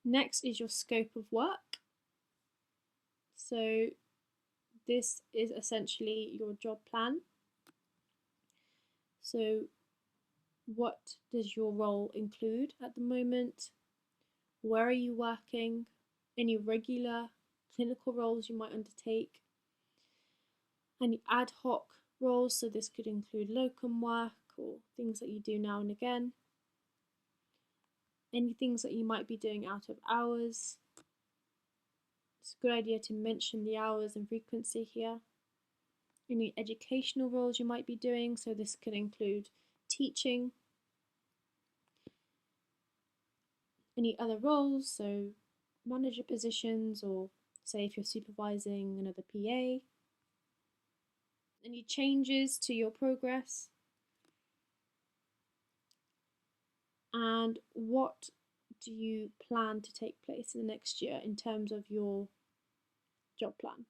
Next is your scope of work. So this is essentially your job plan. So what does your role include at the moment? Where are you working? Any regular clinical roles you might undertake? Any ad hoc roles, so this could include locum work or things that you do now and again. Any things that you might be doing out of hours. It's a good idea to mention the hours and frequency here. Any educational roles you might be doing, so this could include teaching. Any other roles, so manager positions, or say if you're supervising another PA. Any changes to your progress, and what do you plan to take place in the next year in terms of your job plan?